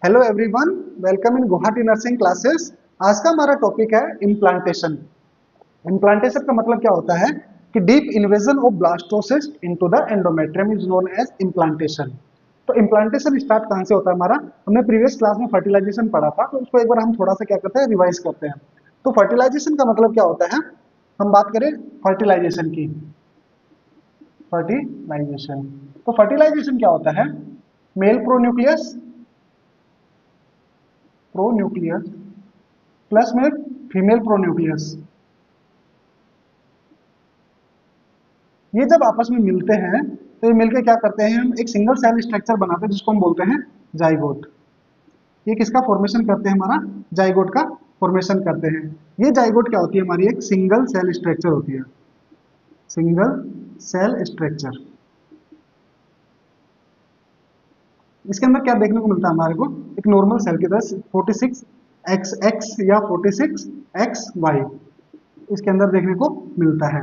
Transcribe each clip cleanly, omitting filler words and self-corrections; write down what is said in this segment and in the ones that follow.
Hello everyone, welcome in Guwahati nursing classes. आज का हमारा टॉपिक है इम्प्लांटेशन। इम्प्लांटेशन का मतलब क्या होता है कि deep invasion of blastocyst into the endometrium is known as implantation. तो इम्प्लांटेशन स्टार्ट कहां से होता है हमारा? हमने प्रीवियस क्लास में फर्टिलाइजेशन पढ़ा था, तो उसको एक बार हम थोड़ा सा क्या करते हैं, रिवाइज करते हैं। तो फर्टिलाइजेशन का मतलब क्या होता है? हम बात करें फर्टिलाइजेशन की। फर्टिलाइजेशन, तो फर्टिलाइजेशन क्या होता है? मेल प्रोन्यूक्लियस प्रोन्यूक्लियस प्लस में फीमेल प्रोन्यूक्लियस, ये जब आपस में मिलते हैं तो ये मिलकर क्या करते हैं, हम एक सिंगल सेल स्ट्रक्चर बनाते हैं जिसको हम बोलते हैं जाइगोट। ये किसका फॉर्मेशन करते हैं? हमारा जाइगोट का फॉर्मेशन करते हैं। ये जाइगोट क्या होती है? हमारी एक सिंगल सेल स्ट्रक्चर होती है, सिंगल सेल स्ट्रक्चर। इसके अंदर क्या देखने को मिलता है हमारे को? एक नॉर्मल सेल की तरह 46XX या 46XY इसके अंदर देखने को मिलता है।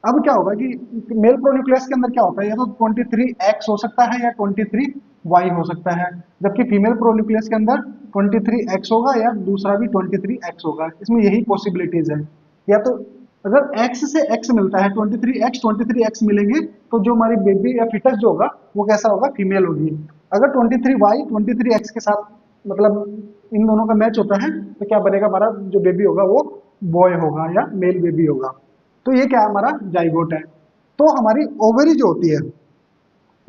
अब क्या होगा कि मेल प्रोन्यूक्लियस के अंदर क्या होता है, या तो 23X हो सकता है या 23Y हो सकता है, जबकि फीमेल प्रोन्यूक्लियस के अंदर 23X होगा या दूसरा भी 23X होगा। इसमें यही पॉसिबिलिटीज है। या तो अगर X से X मिलता है, 23X मिलेंगे, तो जो हमारी बेबी या फिटस जो होगा वो कैसा होगा? फीमेल होगी। अगर 23Y 23X के साथ मतलब इन दोनों का मैच होता है तो क्या बनेगा? हमारा जो बेबी होगा वो बॉय होगा या मेल बेबी होगा। तो ये क्या हमारा जाइगोट है। तो हमारी ओवरी जो होती है,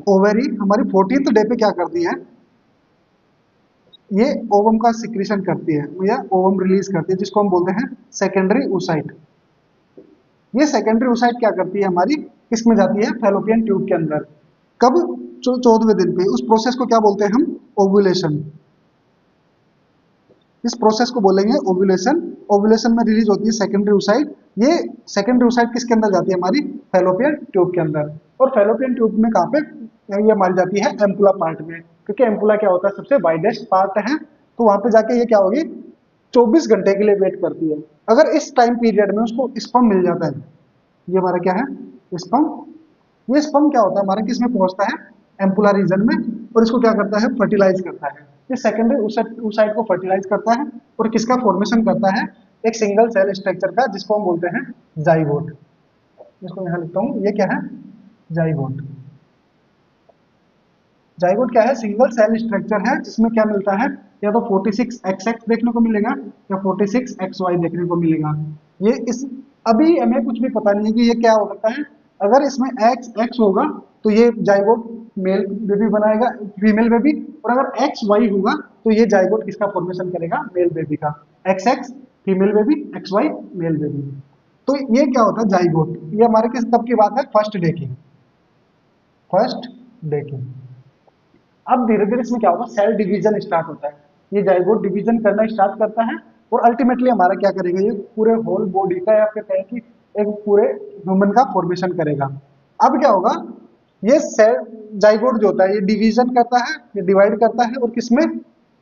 ओवरी हमारी 14th डे पे क्या करती है? ये ओवम का सिक्रीशन करती है या ओवम रिलीज करती है, जिसको हम बोलते हैं सेकेंडरी oocyte। ये सेकेंडरी oocyte क्या करती है हमारी? किसमें जाती है? फैलोपियन ट्यूब के अंदर। कब? 14वें दिन पे। उस प्रोसेस को क्या बोलते हैं हम? ओव्यूलेशन। इस प्रोसेस को बोलेंगे ओव्यूलेशन। ओव्यूलेशन में रिलीज होती है सेकेंडरी oocyte। ये सेकेंडरी oocyte किसके अंदर जाती है? हमारी फैलोपियन ट्यूब के अंदर। और फैलोपियन ट्यूब में कहाँ पे ये हमारी जाती है? एम्पुला पार्ट में, क्योंकि एम्पुला क्या होता है? सबसे वाइडेस्ट पार्ट है। तो वहां पे जाके ये क्या होगी? 24 घंटे के लिए वेट करती है। अगर इस टाइम पीरियड में उसको स्पर्म मिल जाता है, ये हमारा क्या है? स्पर्म। ये स्पर्म क्या होता है हमारा? किसमें पहुंचता है? एम्पुला रीजन में। और इसको क्या करता है? फर्टिलाइज करता है। ये सेकेंडरी oocyte को फर्टिलाइज करता है और किसका फॉर्मेशन करता है? एक सिंगल सेल स्ट्रक्चर का, जिसको हम बोलते हैं जाइगोट। इसको यहां लिखता हूं, ये क्या है? जाइगोट। जाइगोट क्या है? सिंगल सेल स्ट्रक्चर है जिसमें क्या मिलता है? या तो 46XX देखने को मिलेगा या 46XY देखने को मिलेगा। ये इस अभी हमें कुछ भी पता नहीं है कि ये क्या हो सकता है। अगर इसमें XX होगा तो ये जाइगोट मेल बेबी बनाएगा, फीमेल बेबी। और अगर XY होगा तो ये जाइगोट किसका फॉर्मेशन करेगा? मेल बेबी का। XX female baby, XY male baby. तो ये क्या होता है? जाइगोट। ये हमारे किस कब की बात है? फर्स्ट डे की। फर्स्ट डे की। अब धीरे धीरे इसमें क्या होगा? सेल डिवीजन स्टार्ट होता है। ये जाइगोट डिवीजन करना स्टार्ट करता है और अल्टीमेटली हमारा क्या करेगा? ये पूरे होल बॉडी का या फिर कहें कि एक पूरे ह्यूमन का फॉर्मेशन करेगा। अब क्या होगा? ये सेल जाइगोट जो होता है ये डिवीजन करता है, ये डिवाइड करता है और किसमें?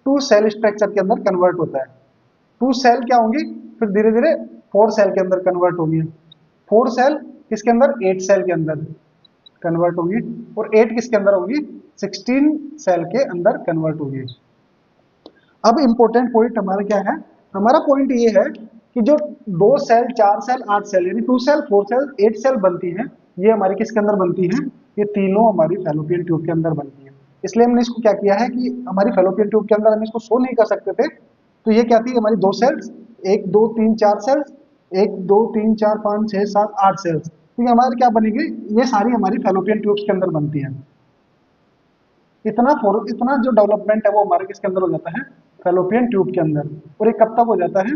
टू सेल स्ट्रक्चर के अंदर कन्वर्ट होता है। टू सेल क्या होंगी? फिर धीरे धीरे फोर सेल के अंदर कन्वर्ट होंगी। फोर सेल किसके अंदर? एट सेल के अंदर कन्वर्ट होगी। और 8 किसके अंदर होगी? 16 सेल के अंदर कन्वर्ट होगी। अब इंपॉर्टेंट पॉइंट हमारा क्या है? हमारा पॉइंट ये है कि जो 2 सेल, 4 सेल, 8 सेल यानी 2 सेल, 4 सेल, 8 सेल बनती है, ये हमारी किसके अंदर बनती है? ये तीनों हमारी फैलोपियन ट्यूब के अंदर बनती है। इसलिए हमने इसको क्या किया है कि हमारी फैलोपियन ट्यूब के अंदर हम इसको शो नहीं कर सकते थे। तो ये क्या थी? हमारी 2 सेल्स, 1 2 3 4 सेल्स, 1 2 3 4 5 6 7 8 सेल्स। तो ये हमारे क्या बनेगी? ये सारी हमारी फैलोपियन ट्यूब्स के अंदर बनती है। इतना जो डेवलपमेंट है वो हमारे किसके अंदर हो जाता है? फैलोपियन ट्यूब के अंदर। और ये कब तक हो जाता है?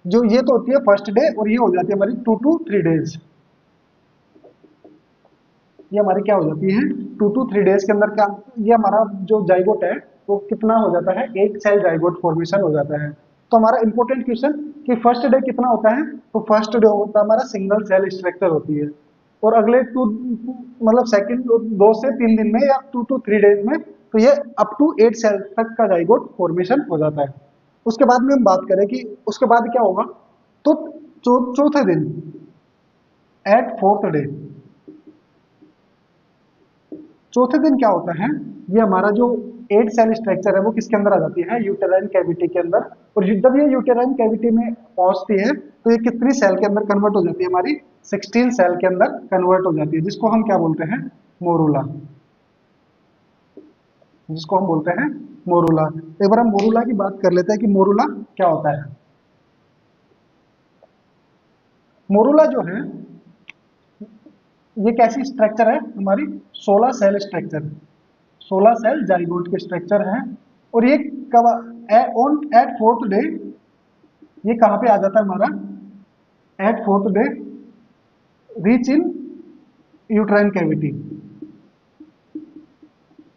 जो ये तो होती है फर्स्ट डे, और ये हो जाती है हमारी 2 to 3 डेज। ये हमारी क्या हो जाती है? 2 to 3 डेज के अंदर क्या? ये हमारा जो जाइगोट है वो कितना हो जाता है? 8 सेल जाइगोट फॉर्मेशन हो जाता है। तो हमारा इंपॉर्टेंट क्वेश्चन कि फर्स्ट डे कितना होता है? तो फर्स्ट डे होता है हमारा सिंगल सेल स्ट्रक्चर होती है। और अगले मतलब सेकंड 2 से 3 दिन में या 2 to 3 डेज में तो ये अप टू 8 सेल तक का जाइगोट फॉर्मेशन हो जाता है। उसके बाद में हम बात करें कि उसके बाद क्या होगा, तो चौथे दिन, एट फोर्थ डे, चौथे दिन क्या होता है? ये हमारा जो 8 सेल स्ट्रक्चर है वो किसके अंदर आ जाती है, यूटेराइन कैविटी के अंदर। और जब ये यूटेराइन कैविटी में पहुंचती है तो ये कितनी सेल के अंदर कन्वर्ट हो जाती है, हमारी 16 सेल के अंदर कन्वर्ट हो जाती है, जिसको हम क्या बोलते हैं, मोरूला, जिसको हम बोलते हैं मोरूला। एक बार हम मोरूला की बात कर लेते हैं कि मोरूला क्या होता है। मोरूला जो है ये कैसी स्ट्रक्चर है, हमारी 16 सेल स्ट्रक्चर, 16 सेल जाइगोट के स्ट्रक्चर है। और ये कब ऑन एट फोर्थ डे ये कहां पे आ जाता है हमारा, at fourth day reach in uterine cavity,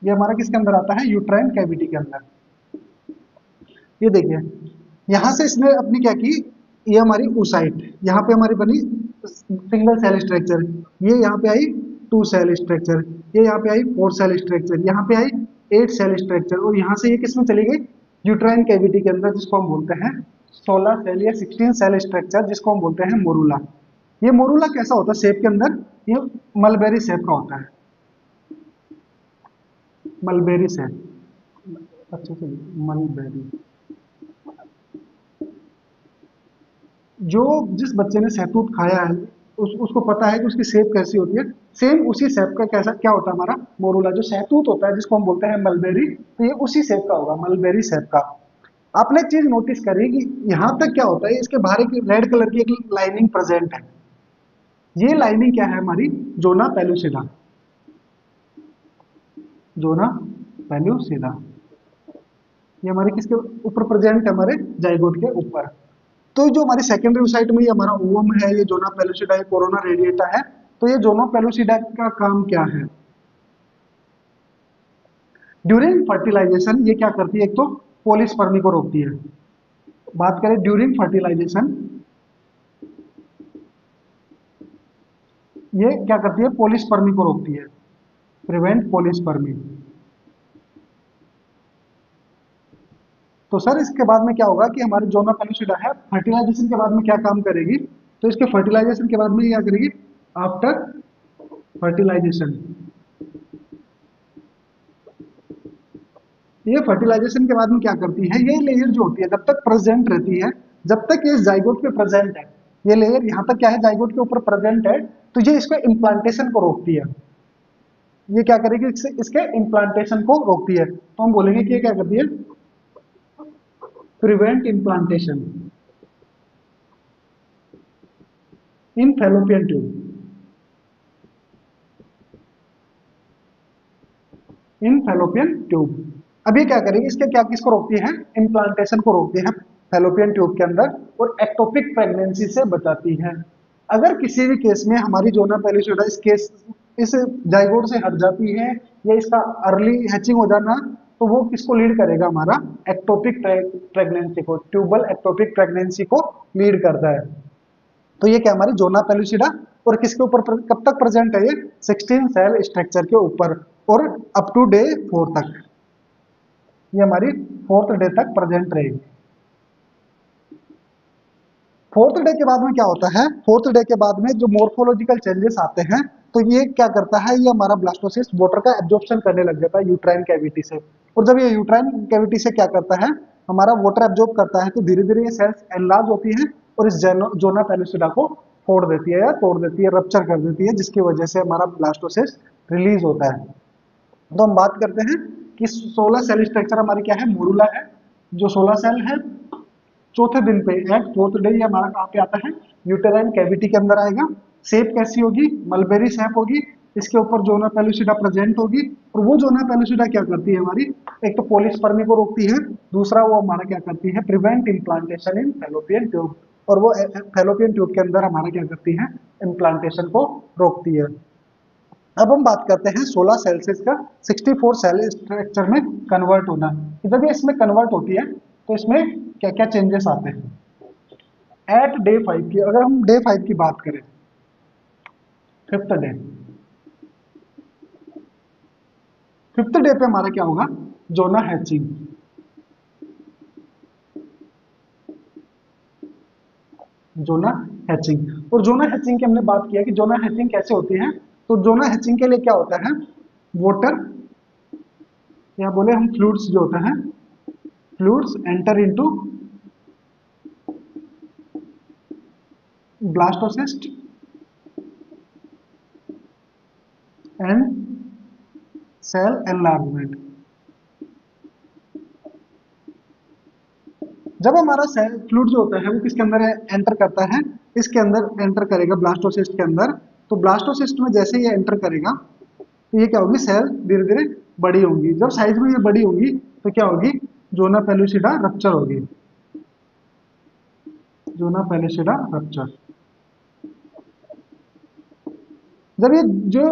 ये हमारा किसके अंदर आता है, यूट्राइन कैविटी के अंदर। ये देखिए यहां से इसने अपनी क्या की, ये हमारी oocyte, यहाँ पे हमारी बनी सिंगल सेल स्ट्रक्चर, ये यहाँ पे आई 2 सेल स्ट्रक्चर, ये यहाँ पे आई 4 सेल स्ट्रक्चर, यहाँ पे आई 8 सेल स्ट्रक्चर, और यहाँ से ये किसमें चली गई, यूट्राइन कैविटी के अंदर, जिसको हम बोलते हैं 16 सेल या 16 सेल स्ट्रक्चर, जिसको हम बोलते हैं मोरूला। ये मोरूला कैसा होता है शेप के अंदर, ये मलबेरी शेप का होता है, मलबेरी शेप, अच्छे से मलबेरी। जो जिस बच्चे ने सहतूत खाया है उसको पता है कि उसकी सेप कैसी होती है, सेम उसी सेप का कैसा क्या होता है हमारा मोरूला, जो सहतूत होता है जिसको हम बोलते हैं मलबेरी, तो ये उसी सेप का होगा, मलबेरी सेप का। आपने एक चीज नोटिस करी कि यहां तक क्या होता है, इसके बाहर एक रेड कलर की एक लाइनिंग प्रेजेंट है, ये लाइनिंग क्या है हमारी, जोना पेलुसिडा, जोना पेलुसिडा, ये हमारे किसके ऊपर प्रेजेंट है, हमारे जाइगोट के ऊपर। तो जो हमारी सेकेंडरी oocyte में ये हमारा ओवम है, ये जोना पेलुसिडा, ये कोरोना रेडिएटा है। तो ये जोना पेलुसिडा का काम क्या है, ड्यूरिंग फर्टिलाइजेशन ये क्या करती है, एक तो पोलिस्पर्मी को रोकती है। बात करें ड्यूरिंग फर्टिलाइजेशन, ये क्या करती है, पोलिस्पर्मी को रोकती है, प्रिवेंट पोलिस्पर्मी। तो सर इसके बाद में क्या होगा कि हमारे जोना पेलुसिडा है फर्टिलाइजेशन के बाद में क्या काम करेगी, तो इसके फर्टिलाइजेशन के बाद में क्या करेगी, आफ्टर फर्टिलाइजेशन, ये फर्टिलाइजेशन के बाद में क्या करती है, ये लेयर जो होती है जब तक प्रेजेंट रहती है, जब तक ये जाइगोट पे प्रेजेंट है, ये लेयर यहाँ तक क्या है जाइगोट के ऊपर प्रेजेंट है, तो ये इसको इम्प्लांटेशन को रोकती है, ये क्या करेगी, इसके इम्प्लांटेशन को रोकती है। तो हम बोलेंगे कि ये क्या करती है, प्रिवेंट इम्प्लांटेशन इन फैलोपियन ट्यूब, इन फैलोपियन ट्यूब। अब ये क्या करेगी, इसके क्या किसको रोकती है, इम्प्लांटेशन को रोकती है फैलोपियन ट्यूब के अंदर, और एक्टोपिक प्रेगनेंसी से बचाती है। अगर किसी भी केस में हमारी जोना पेलुसिडा इस जाइगोट से हट जाती है या इसका अर्ली हैचिंग हो जाना, तो वो किसको लीड करेगा, हमारा एक्टोपिक प्रेगनेंसी को, ट्यूबल एक्टोपिक प्रेगनेंसी को लीड करता है। तो ये क्या हमारी जोना पेलुसिडा, और किसके ऊपर कब तक प्रेजेंट है, ये 16 सेल स्ट्रक्चर के ऊपर, और अप टू डे 4 तक, ये हमारी 4th डे तक प्रेजेंट रहेगी। 4th डे के बाद में क्या होता है, 4th डे के बाद में जो मोर्फोलॉजिकल चेंजेस आते हैं, तो ये क्या करता है, ये हमारा ब्लास्टोसिस्ट वाटर का एब्जॉर्प्शन करने लग जाता है यूट्राइन कैविटी से, और जब ये यूट्राइन कैविटी से क्या करता है, हमारा वाटर एब्जॉर्ब करता है, तो धीरे धीरे ये सेल्स एनलार्ज होती है और इस जोना पेलुसिडा को फोड़ देती है या तोड़ देती है, रप्चर कर देती है, जिसकी वजह से हमारा ब्लास्टोसिस्ट रिलीज होता है। तो हम बात करते हैं कि 16 सेल स्ट्रक्चर हमारी क्या है, मोरूला है, जो 16 सेल है, चौथे दिन पे एट 4th डे ये हमारा कहाँ पे आता है, यूटेराइन कैविटी के अंदर आएगा। शेप कैसी होगी, मलबेरी शेप होगी, इसके ऊपर जोना पेलुसिडा प्रेजेंट होगी, और वो जोना पेलुसिडा क्या करती है हमारी, एक तो पोलिस्पर्मी को रोकती है, दूसरा वो हमारा क्या करती है, प्रिवेंट इम्प्लांटेशन इन फैलोपियन ट्यूब, और वो फैलोपियन ट्यूब के अंदर हमारा क्या करती है, इम्प्लांटेशन को रोकती है। अब हम बात करते हैं 16 सेल्स का 64 सेल स्ट्रक्चर में कन्वर्ट होना। जब ये इसमें कन्वर्ट होती है तो इसमें क्या क्या चेंजेस आते हैं। एट डे 5 की, अगर हम डे 5 की बात करें, 5th डे, 5th डे पे हमारा क्या होगा, जोना हैचिंग, जोना हैचिंग। और जोना हैचिंग की हमने बात किया कि जोना हैचिंग कैसे होती है, तो जोना हैचिंग के लिए क्या होता है, वाटर या बोले हम फ्लूइड्स जो होते हैं, fluids enter into blastocyst and cell enlargement. जब हमारा सेल फ्लूइड जो होता है वो किसके अंदर एंटर करता है, इसके अंदर एंटर करेगा ब्लास्टोसिस्ट के अंदर। तो ब्लास्टोसिस्ट में जैसे ये एंटर करेगा तो ये क्या होगी, सेल धीरे धीरे बड़ी होंगी। जब साइज में ये बड़ी होगी तो क्या होगी, जोना पेलुसिडा रप्चर होगी, जोना पेलुसिडा रप्चर। जब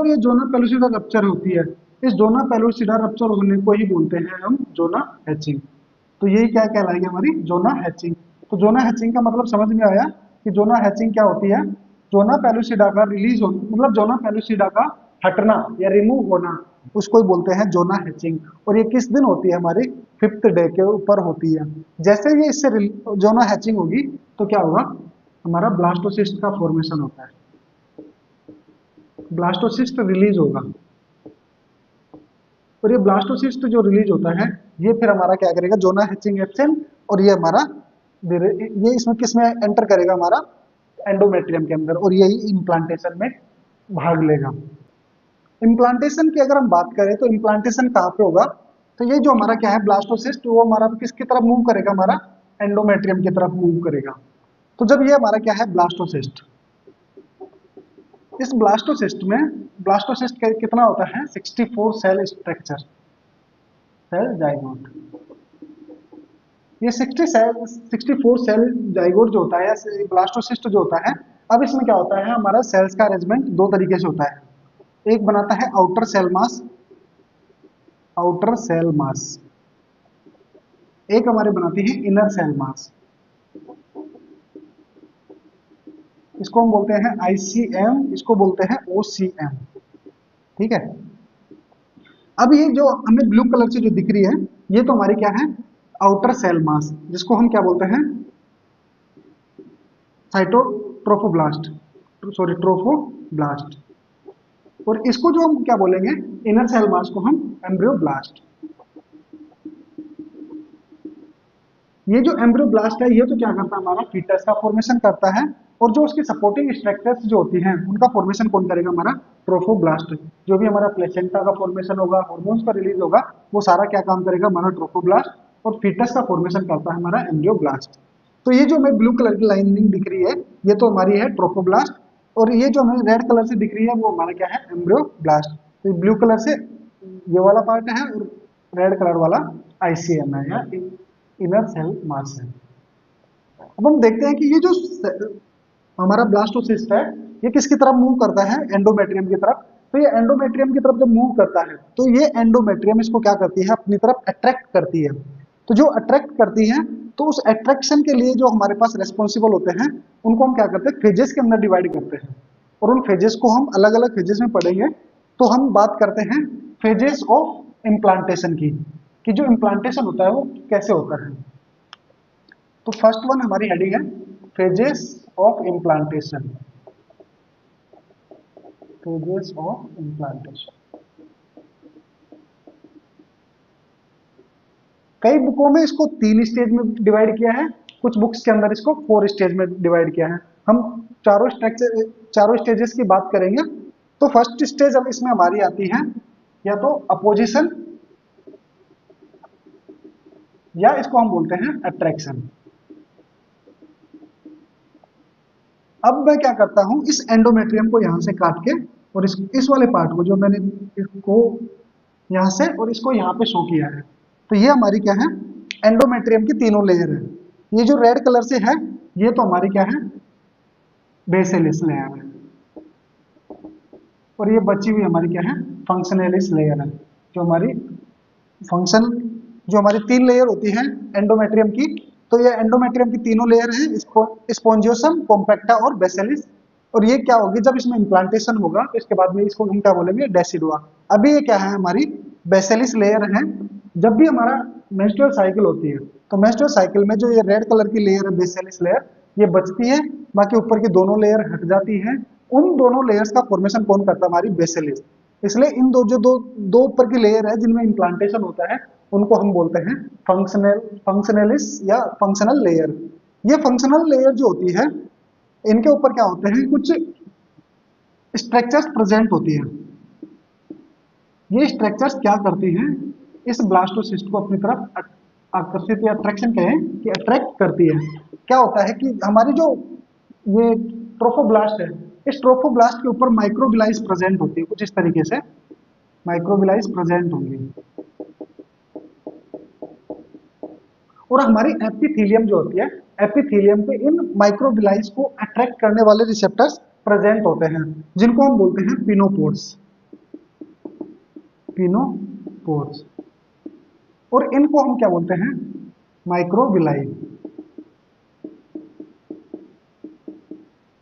ये जोना पेलुसिडा रप्चर होती है, इस जोना पेलुसिडा रप्चर होने को ही बोलते हैं हम जोना हैचिंग। तो यही क्या कहलाएगी हमारी जोना हैचिंग। तो जोना हैचिंग का मतलब समझ में आया कि जोना हैचिंग क्या होती है। जोना पेलुसिडा का रिलीज होना, मतलब जोना पेलुसिडा का हटना या रिमूव होना, उसको ही बोलते हैं जोना हैचिंग। और ये किस दिन होती है, हमारी 5th डे के ऊपर होती है। जैसे ये इससे जोना हैचिंग होगी तो क्या होगा, हमारा ब्लास्टोसिस्ट का फॉर्मेशन होता है, ब्लास्टोसिस्ट रिलीज होगा। और ये ब्लास्टोसिस्ट जो रिलीज होता है ये फिर हमारा क्या करेगा, जोना हैचिंग एप्सन। और ये हमारा ये इसमें किस में एंटर करेगा, हमारा एंडोमेट्रियम के अंदर, और यही इम्प्लांटेशन में भाग लेगा। इम्प्लांटेशन की अगर हम बात करें तो इम्प्लांटेशन कहाँ पे होगा, तो ये जो हमारा क्या है ब्लास्टोसिस्ट, वो हमारा किसकी तरफ मूव करेगा, हमारा एंडोमेट्रियम की तरफ मूव करेगा। तो जब ये हमारा क्या है ब्लास्टोसिस्ट, इस ब्लास्टोसिस्ट कितना होता है, 64 सेल स्ट्रक्चर, सेल जाइगोट। ये 64 सेल जाइगोट जो होता है, ब्लास्टोसिस्ट जो होता है, अब इसमें क्या होता है, हमारा सेल्स का अरेंजमेंट दो तरीके से होता है। एक बनाता है outer cell mass, outer cell mass, एक हमारे बनाती है इनर सेल मास। इसको हम बोलते हैं आईसीएम, इसको बोलते हैं ओसीएम। ठीक है। अब ये जो हमें ब्लू कलर से जो दिख रही है, ये तो हमारी क्या है, आउटर सेल मास, जिसको हम क्या बोलते हैं, साइटोट्रोफोब्लास्ट, सॉरी ट्रोफोब्लास्ट। और इसको जो हम क्या बोलेंगे, इनर सेल मास को हम एम्ब्रियोब्लास्ट। ये जो एम्ब्रियोब्लास्ट है ये तो क्या करता है, हमारा फीटस का फॉर्मेशन करता है। और जो उसकी सपोर्टिंग स्ट्रक्चर्स जो होती हैं उनका फॉर्मेशन कौन करेगा, हमारा ट्रोफोब्लास्ट। जो भी हमारा प्लेसेंटा का फॉर्मेशन होगा, हार्मोन्स का रिलीज होगा, वो सारा क्या काम करेगा, हमारा ट्रोफोब्लास्ट। और फीटस का फॉर्मेशन करता है हमारा एम्ब्रियोब्लास्ट। तो ये जो हमें ब्लू कलर की लाइनिंग दिख रही है ये तो हमारी है ट्रोफोब्लास्ट, और ये जो हमें रेड कलर से दिख रही है वो हमारा क्या है, एम्ब्रियोब्लास्ट। तो ब्लू कलर से ये वाला पार्ट है और रेड कलर वाला आईसीएम है या इनर सेल मास है। अब हम देखते हैं कि ये जो हमारा ब्लास्टोसिस्ट है ये किसकी तरफ मूव करता है, एंडोमेट्रियम की तरफ। तो ये एंडोमेट्रियम की तरफ जब मूव करता है तो ये एंडोमेट्रियम इसको क्या करती है, अपनी तरफ अट्रैक्ट करती है। तो जो अट्रैक्ट करती है तो उस अट्रैक्शन के लिए जो हमारे पास रेस्पॉन्सिबल होते हैं उनको हम क्या करते हैं, फेजेस के अंदर डिवाइड करते हैं। और उन फेजेस को हम अलग अलग फेजेस में पढ़ेंगे। तो हम बात करते हैं फेजेस ऑफ इम्प्लांटेशन की, कि जो इम्प्लांटेशन होता है वो कैसे होता है। तो फर्स्ट वन हमारी हेडिंग है phases of implantation, phases of implantation. कई बुकों में इसको 3 स्टेज में डिवाइड किया है, कुछ बुक्स के अंदर इसको 4 स्टेज में डिवाइड किया है। हम चारों स्टेजेस की बात करेंगे। तो फर्स्ट स्टेज अब इसमें हमारी आती है या तो अपोजिशन या इसको हम बोलते हैं अट्रैक्शन। अब मैं क्या करता हूं, इस एंडोमेट्रियम को यहां से काट के और इस वाले पार्ट को जो मैंने इसको यहां से और इसको यहां पे शो किया है, तो ये हमारी क्या है, एंडोमेट्रियम की तीनों लेयर है। ये जो रेड कलर से है ये तो हमारी क्या है, बेसिलिस लेयर है। और ये बची हुई हमारी क्या है, फंक्शनलिस लेयर है। जो हमारी फंक्शन, जो हमारी 3 लेयर होती है एंडोमेट्रियम की, तो ये एंडोमेट्रियम की तीनों लेयर है, स्पोंजियोसम, कॉम्पैक्टा और बेसिलिस। और ये क्या होगी, जब इसमें इम्प्लांटेशन होगा तो इसके बाद में इसको हम क्या बोलेंगे, डेसिडुआ। अभी ये क्या है, हमारी बेसिलिस लेयर है। जब भी हमारा मेंस्ट्रुअल साइकिल होती है तो मेंस्ट्रुअल साइकिल में जो ये रेड कलर की लेयर है बेसिलिस लेयर, ये बचती है, बाकी ऊपर की दोनों लेयर हट जाती है। उन दोनों लेयर्स का फॉर्मेशन कौन करता है, हमारी बेसिलिस। इसलिए इन दो जो दो दो ऊपर की लेयर है जिनमें इम्प्लांटेशन होता है उनको हम बोलते हैं फंक्शनलिस या फंक्शनल लेयर। ये फंक्शनल लेयर जो होती है इनके ऊपर क्या होते हैं, कुछ स्ट्रक्चर्स प्रेजेंट होती है। ये स्ट्रक्चर्स क्या करती हैं, इस ब्लास्टोसिस्ट को अपनी तरफ आकर्षित या अट्रैक्शन कहें कि अट्रैक्ट करती है। क्या होता है कि हमारी जो ये ट्रोफोब्लास्ट है, इस ट्रोफोब्लास्ट के ऊपर माइक्रोबिलाइस प्रेजेंट होती है, कुछ इस तरीके से माइक्रोबिलाइस प्रेजेंट होंगी। और हमारी एपिथेलियम जो होती है, एपिथेलियम पे इन माइक्रोबिलाइस को अट्रैक्ट करने वाले रिसेप्टर्स प्रेजेंट होते हैं, जिनको हम बोलते हैं पिनोपोर्स। पिनोपोर्स। और इनको हम क्या बोलते हैं, माइक्रोबिलाई।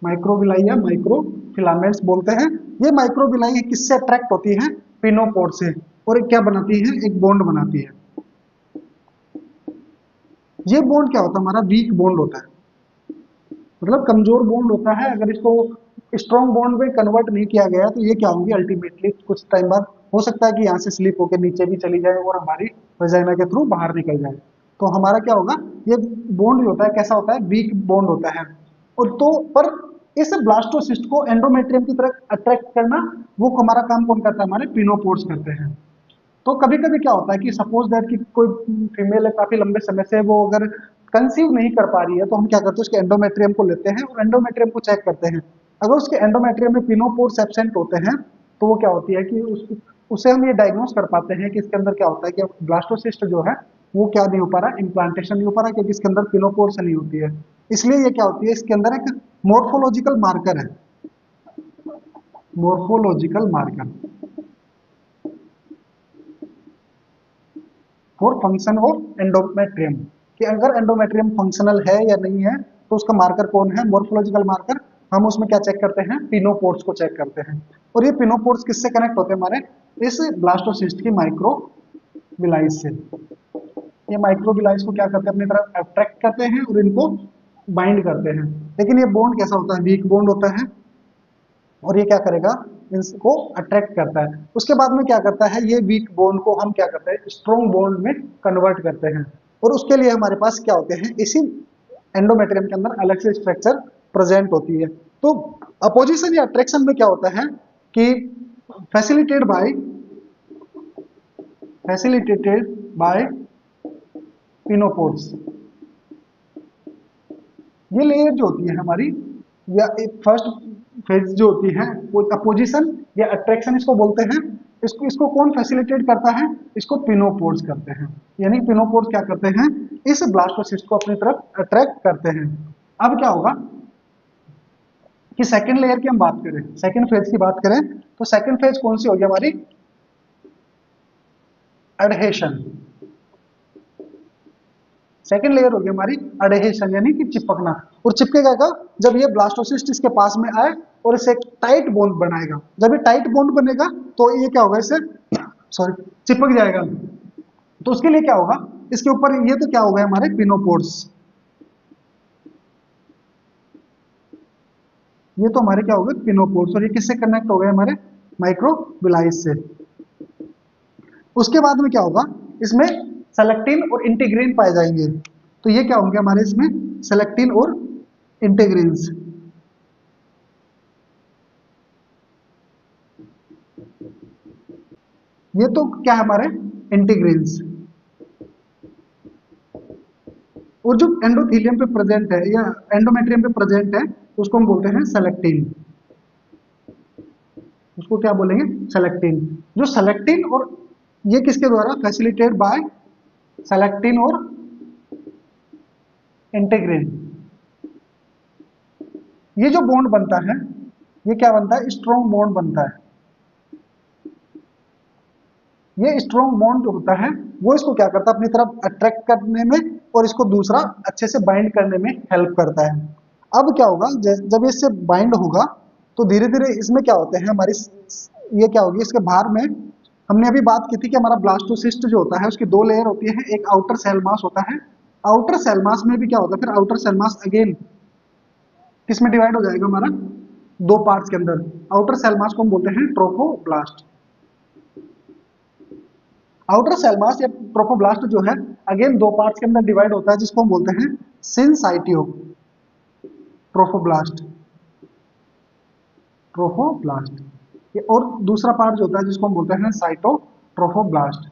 माइक्रोबिलाई या माइक्रोफिलामेंट्स बोलते हैं। ये माइक्रोबिलाई किससे अट्रैक्ट होती हैं, पिनोपोर से, और क्या बनाती है, एक बॉन्ड बनाती है। ये बॉन्ड क्या होता है, हमारा वीक बॉन्ड होता है, मतलब कमजोर बॉन्ड होता है। अगर इसको स्ट्रॉन्ग बॉन्ड में कन्वर्ट नहीं किया गया तो ये क्या होंगी, अल्टीमेटली कुछ टाइम बाद हो सकता है कि यहाँ से स्लिप होकर नीचे भी चली जाए और हमारी वजाइना के थ्रू बाहर निकल जाए। तो हमारा क्या होगा, ये बॉन्ड जो होता है कैसा होता है, वीक बॉन्ड होता है। और तो पर इस ब्लास्टोसिस्ट को एंडोमेट्रियम की तरफ अट्रैक्ट करना वो हमारा काम कौन करता है, हमारे पिनोपोर्स करते हैं। तो कभी कभी क्या होता है कि सपोज दैट कि कोई फीमेल है, काफी लंबे समय से वो अगर कंसीव नहीं कर पा रही है, तो हम क्या करते हैं, उसके एंडोमेट्रियम को लेते हैं और एंडोमेट्रियम को चेक करते हैं। अगर उसके एंडोमेट्रियम में पिनोपोर्स एब्सेंट होते हैं तो वो क्या होती है कि उसे हम ये डायग्नोस कर पाते हैं कि इसके अंदर क्या होता है कि ब्लास्टोसिस्ट जो है वो क्या नहीं हो पा रहा, इम्प्लांटेशन नहीं हो पा रहा, क्योंकि इसके अंदर पिनोपोर्स नहीं होती है। इसलिए ये क्या होती है, इसके अंदर एक मोर्फोलॉजिकल मार्कर है, morphological marker for function of endometrium, कि अगर एंडोमेट्रियम फंक्शनल है या नहीं है तो उसका मार्कर कौन है, मोर्फोलॉजिकल मार्कर। हम उसमें क्या चेक करते हैं, पिनोपोर्स को चेक करते हैं। और ये पिनोपोर्स किससे कनेक्ट होते हैं, हमारे इस ब्लास्टोसिस्ट की माइक्रोबिलाइस से। ये माइक्रोबिलाइस को क्या करते हैं, अपनी तरफ अट्रैक्ट करते हैं और इनको बाइंड करते हैं। लेकिन ये बॉन्ड कैसा होता है, वीक बॉन्ड होता है, और ये क्या करेगा, इसको अट्रैक्ट करता है। उसके बाद में क्या करता है, ये वीक बॉन्ड को हम क्या करते हैं, स्ट्रॉन्ग बॉन्ड में कन्वर्ट करते हैं। और उसके लिए हमारे पास क्या होते हैं, इसी एंडोमेट्रियम के अंदर अलग से स्ट्रक्चर प्रेजेंट होती है। तो अपोजिशन या अट्रैक्शन में क्या होता है कि फैसिलिटेटेड बाय पिनोपोर्स। ये लेयर जो होती है हमारी, या एक फर्स्ट फेज जो होती है वो अपोजिशन या अट्रैक्शन इसको बोलते हैं। इसको कौन फैसिलिटेट करता है, इसको पिनोपोर्स करते हैं। यानी पिनोपोर्स क्या करते हैं, इस ब्लास्टोसिस्ट को अपनी तरफ अट्रैक्ट करते हैं। अब क्या होगा कि सेकंड लेयर की हम बात करें, सेकंड फेज की बात करें, तो सेकंड फेज कौन सी होगी हमारी, एडहेशन। सेकंड लेयर होगी हमारी एडहेशन, यानी कि चिपकना। और चिपकेगा का जब ये ब्लास्टोसिस्ट इसके पास में आए और इसे टाइट बॉन्ड बनाएगा। जब ये टाइट बॉन्ड बनेगा तो ये क्या होगा, इसे चिपक जाएगा। तो उसके लिए क्या होगा, इसके ऊपर ये तो क्या हो गए हमारे पिनोपोर्स, ये तो हमारे क्या हो गए पिनोपोर्स, और ये किससे कनेक्ट हो गए, हमारे माइक्रोबिलाइस से। उसके बाद में क्या होगा, इसमें सेलेक्टिन और इंटीग्रीन पाए जाएंगे। तो ये क्या होंगे हमारे इसमें, सेलेक्टिन और इंटीग्रीन्स। ये तो क्या है हमारे इंटीग्रीन्स। और जो एंडोथेलियम पे प्रेजेंट है या एंडोमेट्रियम पे प्रेजेंट है उसको हम बोलते हैं सेलेक्टिन। उसको क्या बोलेंगे, सेलेक्टिन। जो सेलेक्टिन और ये किसके द्वारा, फैसिलिटेट बाय सेलेक्टिन और इंटीग्रिन। ये जो बॉन्ड बनता है ये क्या बनता है, स्ट्रॉन्ग बॉन्ड बनता है। ये स्ट्रॉन्ग बॉन्ड जो होता है वो इसको क्या करता है, अपनी तरफ अट्रैक्ट करने में और इसको दूसरा अच्छे से बाइंड करने में हेल्प करता है। अब क्या होगा, जब इससे बाइंड होगा तो धीरे धीरे इसमें क्या होते हैं हमारी, ये क्या होगी इसके बाहर में, हमने अभी बात की थी कि हमारा ब्लास्टोसिस्ट जो होता है उसकी दो लेयर होती है, एक आउटर सेल मास होता है। आउटर सेल मास में भी क्या होता है, फिर आउटर सेल मास अगेन किसमें डिवाइड हो जाएगा हमारा, दो पार्ट्स के अंदर। आउटर सेल मास को हम बोलते हैं ट्रोफोब्लास्ट। आउटर सेल मास या ट्रोफोब्लास्ट जो है अगेन दो पार्ट्स के अंदर डिवाइड होता है, जिसको हम बोलते हैं सिनसाइटियो ट्रोफोब्लास्ट, ट्रोफोब्लास्ट। और दूसरा पार्ट जो होता है जिसको हम बोलते हैं साइटोट्रोफोब्लास्ट।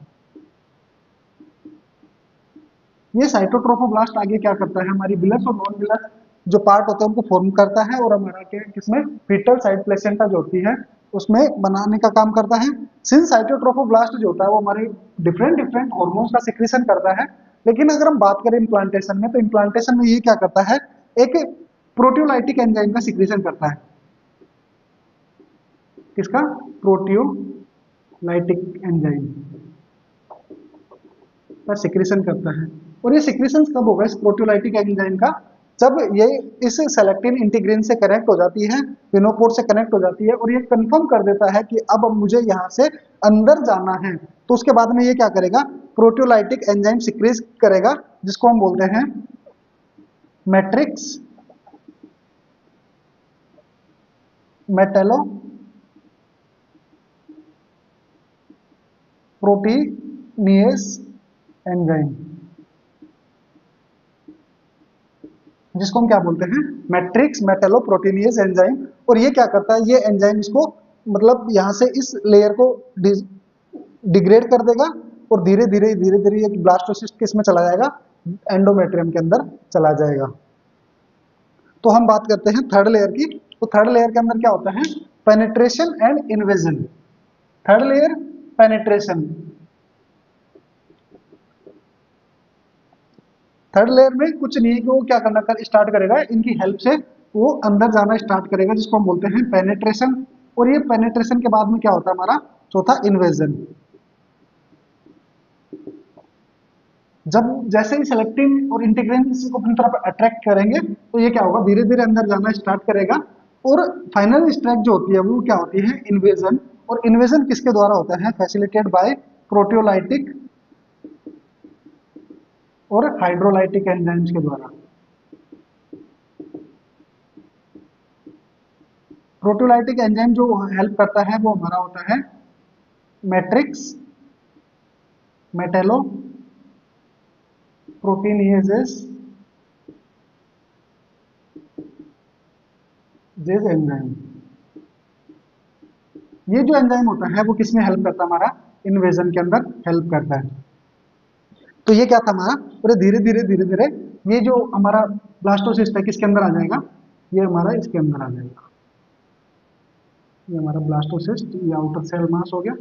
ये साइटोट्रोफोब्लास्ट आगे क्या करता है, हमारी बिलस और नॉन बिलस जो पार्ट होते हैं उनको फॉर्म करता है, और हमारा क्या किसमें फीटल साइड प्लेसेंटा जो होती है उसमें बनाने का काम करता है। सिंस साइटोट्रोफोब्लास्ट जो होता है वो हमारे डिफरेंट डिफरेंट हार्मोन्स का सिक्रीशन करता है। लेकिन अगर हम बात करें इम्प्लांटेशन में, तो इम्प्लांटेशन में ये क्या करता है, एक प्रोटियोलाइटिक एंजाइम का सिक्रीशन करता है। किसका? प्रोटियोलाइटिक एंजाइम का सिक्रीशन करता है। और ये सिक्रीशन कब होगा इस प्रोटियोलाइटिक एंजाइम का, जब ये इस सेलेक्टिन इंटीग्रिन से कनेक्ट हो जाती है, पिनोपोर से कनेक्ट हो जाती है, और ये कंफर्म कर देता है कि अब मुझे यहाँ से अंदर जाना है। तो उसके बाद में ये क्या करेगा, प्रोटियोलाइटिक एंजाइम सिक्रीज करेगा, जिसको हम बोलते हैं मैट्रिक्स मेटेलो प्रोटीनियस एंजाइम, जिसको हम क्या बोलते हैं मैट्रिक्स मेटेलोप्रोटीनियस एंजाइम। और ये क्या करता है, ये एंजाइम इसको मतलब यहाँ से इस लेयर को डिग्रेड कर देगा, और धीरे धीरे धीरे धीरे ये ब्लास्टोसिस्ट किसमें चला जाएगा, एंडोमेट्रियम के अंदर चला जाएगा। तो हम बात करते हैं थर्ड लेयर की। तो थर्ड लेयर के अंदर क्या होता है, penetration and invasion. Third layer penetration. Third layer में कुछ नहीं है कि वो क्या करना कर स्टार्ट करेगा, इनकी हेल्प से वो अंदर जाना स्टार्ट करेगा, जिसको हम बोलते हैं पेनिट्रेशन। और ये पेनिट्रेशन के बाद में क्या होता है हमारा चौथा, इन्वेजन। जब जैसे ही सेलेक्टिन और इंटीग्रिन को अपनी तरफ अट्रैक्ट करेंगे, तो ये क्या होगा, धीरे धीरे अंदर जाना स्टार्ट करेगा। और फाइनल स्ट्राइक जो होती है वो क्या होती है, इन्वेजन। और इन्वेजन किसके द्वारा होता है, फैसिलिटेटेड बाय प्रोटियोलाइटिक और हाइड्रोलाइटिक एंजाइम्स के द्वारा। प्रोटियोलाइटिक एंजाइम जो हेल्प करता है वो हमारा होता है मैट्रिक्स मेटेलो प्रोटीनियेजेस जेज एंजाइम। ये जो एंजाइम होता है वो किसमें हेल्प करता है, हमारा इन्वेजन के अंदर हेल्प करता है। तो ये क्या था हमारा, पूरे धीरे धीरे धीरे धीरे ये जो हमारा ब्लास्टोसिस्ट है किसके अंदर आ जाएगा, ये हमारा इसके अंदर आ जाएगा। ये हमारा ब्लास्टोसिस्ट, ये आउटर सेल मास हो गया,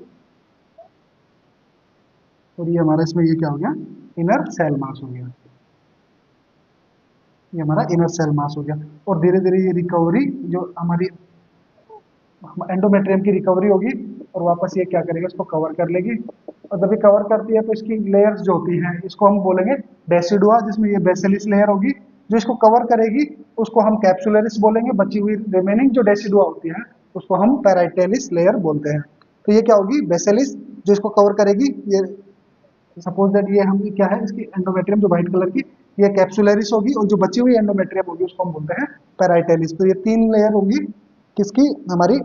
और ये हमारा इसमें ये क्या हो गया, इनर सेल मास हो गया। ये हमारा इनर सेल मास हो गया। और धीरे धीरे ये रिकवरी जो हमारी एंडोमेट्रियम की रिकवरी होगी, और वापस ये क्या करेगा, इसको कवर कर लेगी। और जब ये कवर करती है तो इसकी लेयर्स जो होती हैं इसको हम बोलेंगे डेसिडुआ, जिसमें ये बेसिलिस लेयर होगी जो इसको कवर करेगी, उसको हम कैप्सुलरिस बोलेंगे। बची हुई रिमेनिंग जो डेसिडुआ होती है उसको हम पैराइटेलिस लेयर बोलते हैं। तो ये क्या होगी, बेसिलिस जो इसको कवर करेगी। ये सपोज दैट ये हम क्या है, इसकी एंडोमेट्रियम जो व्हाइट कलर की, ये कैप्सुलरिस होगी, और जो बची हुई एंडोमेट्रियम होगी उसको हम बोलते हैं पैराइटेलिस। तो ये तीन लेयर होगी किसकी, हमारी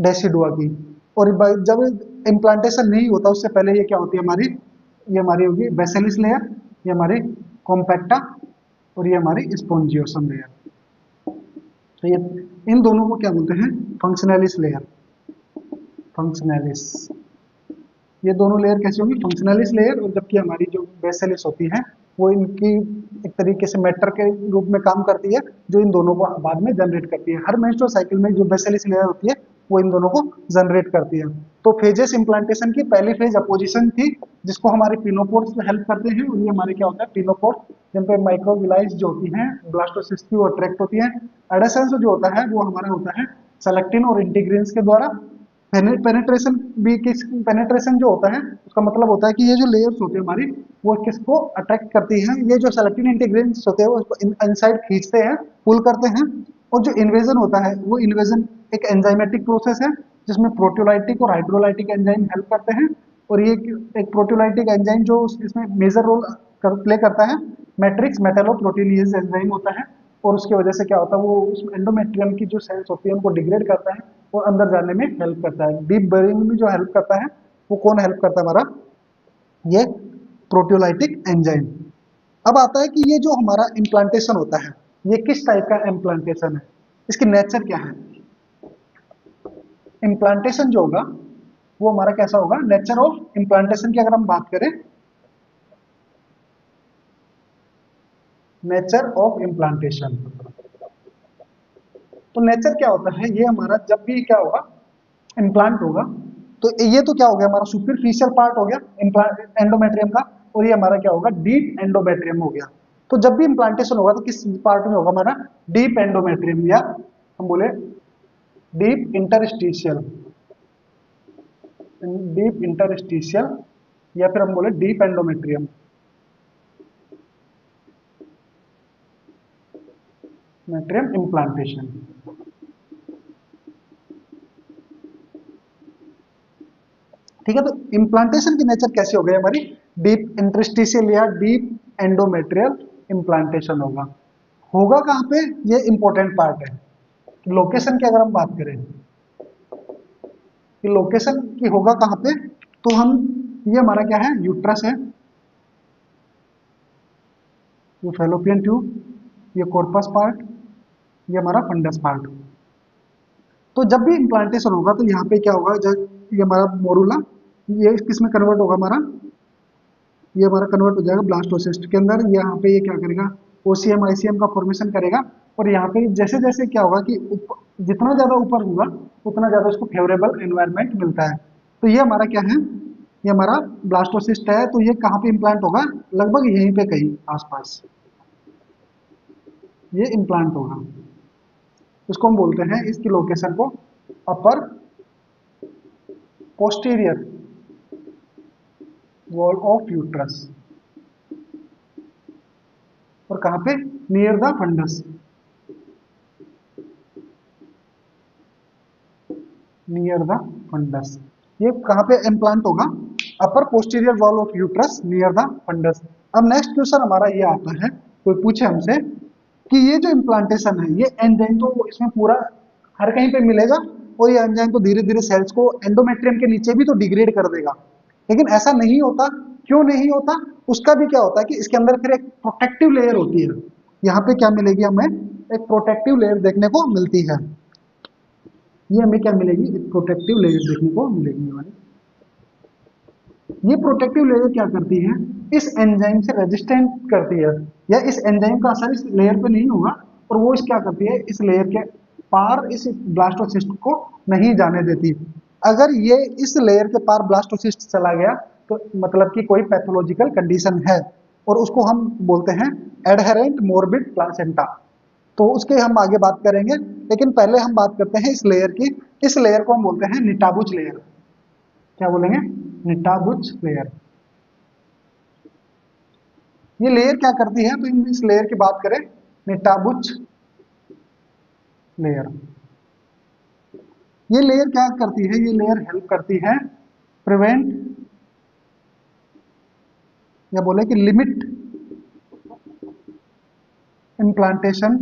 डेसिडुआ की। और जब इम्प्लांटेशन नहीं होता उससे पहले ये क्या होती है हमारी, ये हमारी होगी बेसिलिस लेयर, ये हमारी कॉम्पैक्टा, और ये हमारी स्पोंजियोसम लेयर। तो ये इन दोनों को क्या बोलते हैं, फंक्शनलिस लेयर। फंक्शनलिस, ये दोनों लेयर कैसी होंगी, फंक्शनलिस लेयर। और जबकि हमारी जो बेसिलिस होती है वो इनकी एक तरीके से मैटर के रूप में काम करती है, जो इन दोनों को बाद में जनरेट करती है। हर मेंस्ट्रुअल साइकिल में जो बेसिलिस लेयर होती है वो इन दोनों को जनरेट करती है। तो फेजेस इम्प्लांटेशन की पहली फेज अपोजिशन थी, जिसको हमारे पिनोपोर्स हेल्प करते हैं। और ये हमारे क्या होता है, पिनोपोर्स जिन पे माइक्रोविलाइज जो होती हैं ब्लास्टोसिस्ट की वो अट्रैक्ट होती है। एडेसेंस जो होता है वो हमारा होता है सेलेक्टिन और इंटीग्रिन्स के द्वारा। पेनेट्रेशन भी किस, पेनेट्रेशन जो होता है उसका मतलब होता है कि ये जो लेयर्स होती है हमारी वो किसको अट्रैक्ट करती हैं, ये जो सेलेक्टिन इंटीग्रेंट्स होते हैं वो उसको इनसाइड खींचते हैं, पुल करते हैं। और जो इन्वेजन होता है वो इन्वेजन एक एंजाइमेटिक प्रोसेस है, जिसमें प्रोटियोलाइटिक और हाइड्रोलाइटिक एंजाइम हेल्प करते हैं। और ये एक प्रोटियोलाइटिक एंजाइम जो इसमें मेजर रोल प्ले करता है, मैट्रिक्स मेटेलोप्रोटीनियस एंजाइम होता है। और उसकी वजह से क्या होता है, वो उस एंडोमेट्रियम की जो सेल्स होती है उनको डिग्रेड करता है और अंदर जाने में हेल्प करता है। डीप बरिंग में जो हेल्प करता है वो कौन हेल्प करता है, हमारा ये प्रोटियोलाइटिक एंजाइम। अब आता है कि ये जो हमारा इम्प्लांटेशन होता है, ये किस टाइप का इम्प्लांटेशन है, इसकी नेचर क्या है। इम्प्लांटेशन जो होगा वो हमारा कैसा होगा, नेचर ऑफ इम्प्लांटेशन की अगर हम बात करें, नेचर ऑफ इम्प्लांटेशन, तो नेचर क्या होता है, ये हमारा जब भी क्या होगा, इम्प्लांट होगा, तो ये तो क्या हो गया हमारा सुपरफिशियल पार्ट हो गया इम्प्लांट एंडोमेट्रियम का, और ये हमारा क्या होगा, डीप एंडोमेट्रियम हो गया। तो जब भी इम्प्लांटेशन होगा तो किस पार्ट में होगा हमारा, डीप एंडोमेट्रियम, या हम बोले डीप इंटरस्टिशियल, डीप इंटरस्टिशियल, या फिर हम बोले डीप एंडोमेट्रियम, मेट्रियम इम्प्लांटेशन। ठीक है, तो इम्प्लांटेशन की नेचर कैसी हो गई हमारी, डीप इंटरस्टिशियल या डीप एंडोमेट्रियल इम्प्लांटेशन होगा। होगा कहाँ पे, ये इंपॉर्टेंट पार्ट है। लोकेशन की अगर हम बात करें कि लोकेशन की होगा कहाँ पे, तो हम, ये हमारा क्या है, यूट्रस है, ये फैलोपियन ट्यूब, ये कॉर्पस पार्ट, ये हमारा फंडस पार्ट। तो जब भी इम्प्लांटेशन होगा तो यहाँ पे क्या होगा, जब ये हमारा मोरूला, ये किस में कन्वर्ट होगा हमारा, ये हमारा कन्वर्ट हो जाएगा ब्लास्टोसिस्ट के अंदर। यहाँ पे ये क्या करेगा, ओसीएम आईसीएम का फॉर्मेशन करेगा, और यहाँ पे जैसे जैसे क्या होगा कि जितना ज्यादा ऊपर होगा उतना ज्यादा उसको फेवरेबल एनवायरनमेंट मिलता है। तो ये हमारा क्या है, ये हमारा ब्लास्टोसिस्ट है, तो ये कहाँ पे इम्प्लांट होगा, लगभग यहीं पे कहीं आसपास ये इम्प्लांट होगा। इसको हम बोलते हैं, इसकी लोकेशन को upper posterior wall of uterus, और कहां पे, near the fundus, near the fundus, ये कहां पे इम्प्लांट होगा, upper posterior wall of uterus near the fundus. अब नेक्स्ट क्वेश्चन हमारा ये आता है, कोई पूछे हमसे कि ये जो इम्प्लांटेशन है, ये एंजाइम तो इसमें पूरा हर कहीं पे मिलेगा, और ये एंजाइम तो धीरे धीरे सेल्स को एंडोमेट्रियम के नीचे भी तो डिग्रेड कर देगा, लेकिन ऐसा नहीं होता। क्यों नहीं होता, उसका भी क्या होता है कि इसके अंदर फिर एक प्रोटेक्टिव लेयर होती है। यहाँ पे क्या मिलेगी हमें, एक प्रोटेक्टिव लेयर देखने को मिलती है। ये हमें क्या मिलेगी, एक प्रोटेक्टिव लेयर देखने को मिलेगी हमारी। ये प्रोटेक्टिव लेयर क्या करती है, इस एंजाइम से रेजिस्टेंट करती है, या इस एंजाइम का असर इस लेयर पे नहीं होगा, और वो इस क्या करती है, इस लेयर के पार इस ब्लास्टोसिस्ट को नहीं जाने देती। अगर ये इस लेयर के पार ब्लास्टोसिस्ट चला गया तो मतलब कि कोई पैथोलॉजिकल कंडीशन है, और उसको हम बोलते हैं एडहेरेंट मोर्बिड प्लासेंटा। तो उसके हम आगे बात करेंगे, लेकिन पहले हम बात करते हैं इस लेयर की। इस लेयर को हम बोलते हैं निटाबुच लेयर। क्या बोलेंगे, निटाबुच लेयर। ये लेयर क्या करती है, तो इस लेयर की बात करें, निटाबुच लेयर, ये लेयर क्या करती है, ये लेयर हेल्प करती है प्रिवेंट, या बोले कि limit implantation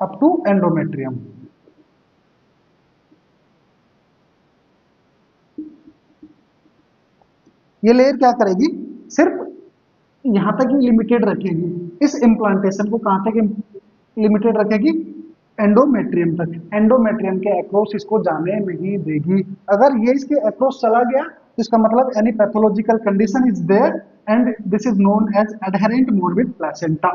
up to endometrium. ये लेयर क्या करेगी, सिर्फ यहां तक ही लिमिटेड रखेगी, इस इम्प्लांटेशन को कहां तक लिमिटेड रखेगी, एंडोमेट्रियम तक, एंडोमेट्रियम के अक्रॉस इसको जाने नहीं देगी। अगर ये इसके अक्रॉस चला गया तो इसका मतलब any pathological condition is there, and this is known as adherent morbid placenta.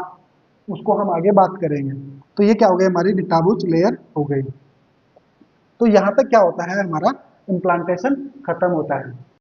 उसको हम आगे बात करेंगे। तो ये क्या हो गई, हमारी निटाबुच लेयर हो गई। तो यहां तक क्या होता है, हमारा इम्प्लांटेशन खत्म होता है।